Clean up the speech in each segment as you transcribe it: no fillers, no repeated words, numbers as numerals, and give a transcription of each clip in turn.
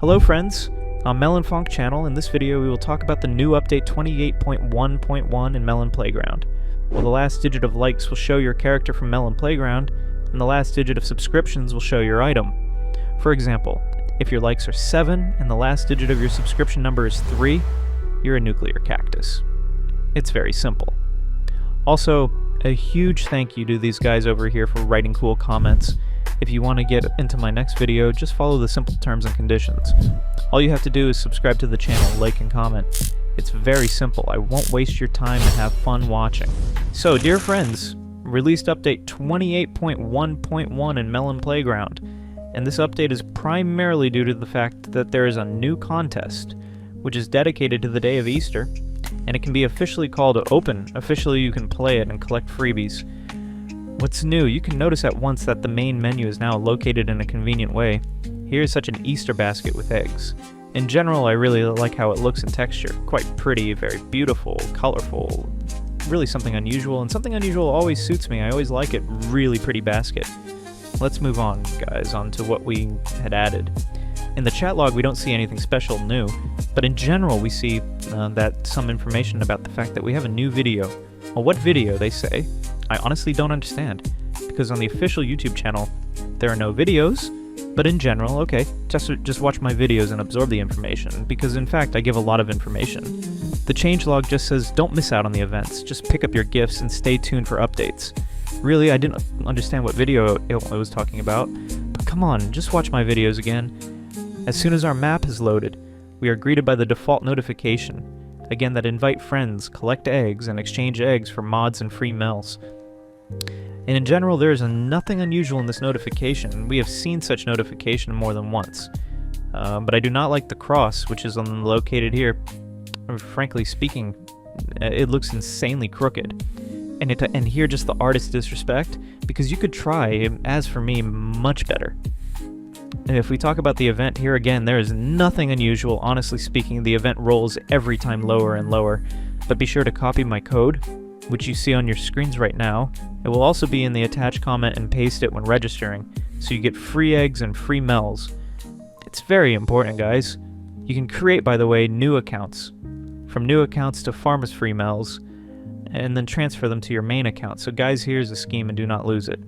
Hello friends, I'm Melonfonk channel. In this video we will talk about the new update 28.1.1 in Melon Playground. Well, the last digit of likes will show your character from Melon Playground, and the last digit of subscriptions will show your item. For example, if your likes are 7 and the last digit of your subscription number is 3, you're a nuclear cactus. It's very simple. Also, a huge thank you to these guys over here for writing cool comments. If you want to get into my next video, just follow the simple terms and conditions. All you have to do is subscribe to the channel, like, and comment. It's very simple. I won't waste your time and have fun watching. So, dear friends, released update 28.1.1 in Melon Playground. And this update is primarily due to the fact that there is a new contest, which is dedicated to the day of Easter, and it can be officially called Open. Officially, you can play it and collect freebies. What's new? You can notice at once that the main menu is now located in a convenient way. Here is such an Easter basket with eggs. In general, I really like how it looks in texture. Quite pretty, very beautiful, colorful, really something unusual, and something unusual always suits me. I always like it. Really pretty basket. Let's move on, guys, on to what we had added. In the chat log, we don't see anything special new, but in general, we see that some information about the fact that we have a new video. Well, what video, they say? I honestly don't understand, because on the official YouTube channel, there are no videos, but in general, okay, just watch my videos and absorb the information, because in fact, I give a lot of information. The changelog just says, don't miss out on the events, just pick up your gifts and stay tuned for updates. Really, I didn't understand what video it was talking about, but come on, just watch my videos again. As soon as our map is loaded, we are greeted by the default notification, again that invite friends, collect eggs, and exchange eggs for mods and free MELS. And in general, there is nothing unusual in this notification. We have seen such notification more than once. But I do not like the cross, which is located here. Frankly speaking, it looks insanely crooked. And here just the artist's disrespect, because you could try, as for me, much better. And if we talk about the event here again, there is nothing unusual. Honestly speaking, the event rolls every time lower and lower. But be sure to copy my code, which you see on your screens right now. It will also be in the attached comment, and paste it when registering, so you get free eggs and free MELS. It's very important, guys. You can create, by the way, new accounts. From new accounts to farmers free MELS, and then transfer them to your main account. So guys, here's the scheme, and do not lose it.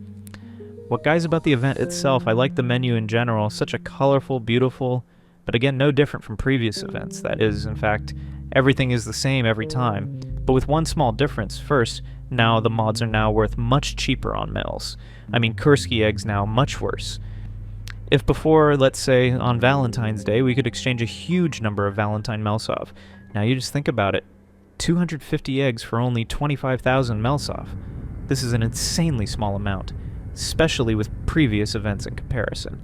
What guys about the event itself, I like the menu in general. Such a colorful, beautiful, but again, no different from previous events. That is, in fact, everything is the same every time, but with one small difference. First, now the mods are now worth much cheaper on MELS. I mean, Kursky eggs now much worse. If before, let's say, on Valentine's Day, we could exchange a huge number of Valentine MELSOV. Now you just think about it. 250 eggs for only 25,000 MELSOV. This is an insanely small amount, especially with previous events in comparison.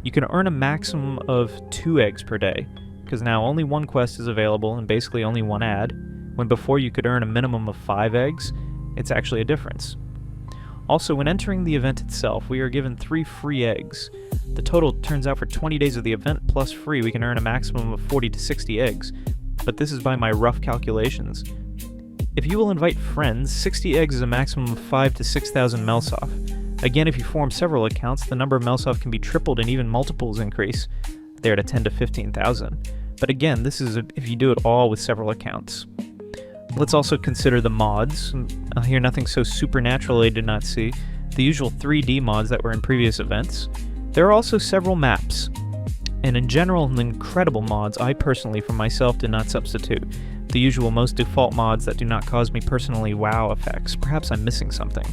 You can earn a maximum of 2 eggs per day, because now only one quest is available and basically only one ad, when before you could earn a minimum of 5 eggs. It's actually a difference. Also, when entering the event itself, we are given 3 free eggs. The total turns out for 20 days of the event plus free, we can earn a maximum of 40 to 60 eggs, but this is by my rough calculations. If you will invite friends, 60 eggs is a maximum of 5 to 6,000 MELSOV. Again, if you form several accounts, the number of MELSOV can be tripled and even multiples increase. They're to 10 to 15,000. But again, this is if you do it all with several accounts. Let's also consider the mods. Here, nothing so supernatural I did not see. The usual 3D mods that were in previous events. There are also several maps. And in general, incredible mods I personally, for myself, did not substitute. The usual most default mods that do not cause me personally wow effects. Perhaps I'm missing something.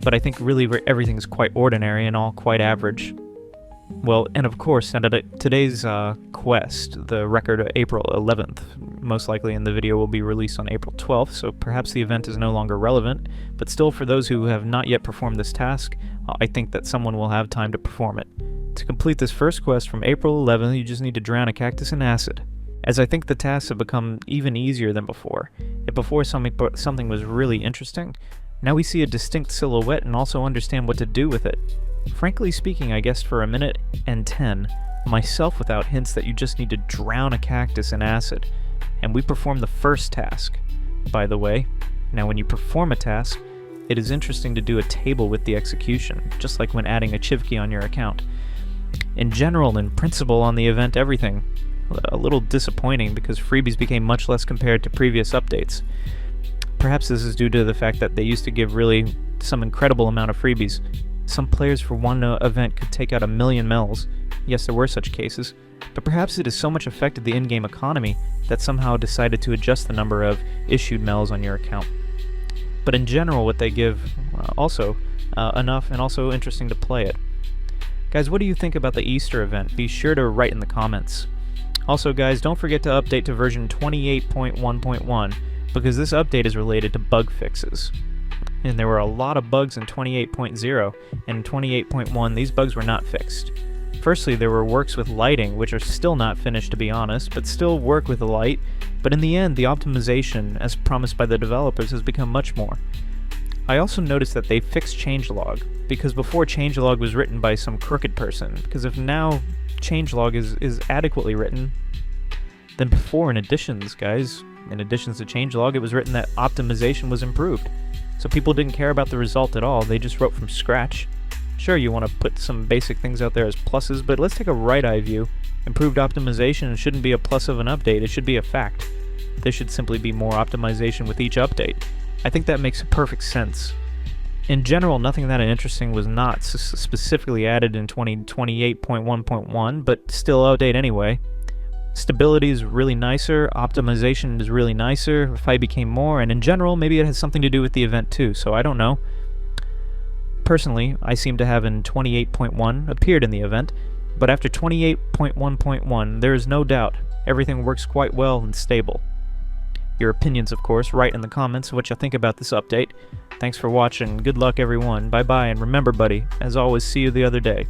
But I think really everything's quite ordinary and all quite average. Well, and of course, today's quest, the record of April 11th, most likely in the video will be released on April 12th, so perhaps the event is no longer relevant, but still for those who have not yet performed this task, I think that someone will have time to perform it. To complete this first quest from April 11th, you just need to drown a cactus in acid. As I think the tasks have become even easier than before. If before something was really interesting, now we see a distinct silhouette and also understand what to do with it. Frankly speaking, I guessed for 1:10, myself without hints that you just need to drown a cactus in acid. And we perform the first task, by the way. Now when you perform a task, it is interesting to do a table with the execution, just like when adding a chivkey on your account. In general, in principle on the event, everything. A little disappointing because freebies became much less compared to previous updates. Perhaps this is due to the fact that they used to give really some incredible amount of freebies. Some players for one event could take out 1 million MELS. Yes, there were such cases. But perhaps it has so much affected the in-game economy that somehow decided to adjust the number of issued MELS on your account. But in general, what they give, also enough and also interesting to play it. Guys, what do you think about the Easter event? Be sure to write in the comments. Also guys, don't forget to update to version 28.1.1 because this update is related to bug fixes. And there were a lot of bugs in 28.0, and in 28.1 these bugs were not fixed. Firstly, there were works with lighting, which are still not finished to be honest, but still work with the light, but in the end the optimization, as promised by the developers, has become much more. I also noticed that they fixed changelog, because before changelog was written by some crooked person, because if now changelog is adequately written, then before in additions, guys, in additions to changelog, it was written that optimization was improved. So people didn't care about the result at all, they just wrote from scratch. Sure, you want to put some basic things out there as pluses, but let's take a right-eye view. Improved optimization shouldn't be a plus of an update, it should be a fact. There should simply be more optimization with each update. I think that makes perfect sense. In general, nothing that interesting was not specifically added in 2028.1.1, but still update anyway. Stability is really nicer, optimization is really nicer, fight became more, and in general, maybe it has something to do with the event too, so I don't know. Personally, I seem to have in 28.1 appeared in the event, but after 28.1.1, there is no doubt everything works quite well and stable. Your opinions, of course, write in the comments what you think about this update. Thanks for watching, good luck everyone, bye bye, and remember buddy, as always, see you the other day.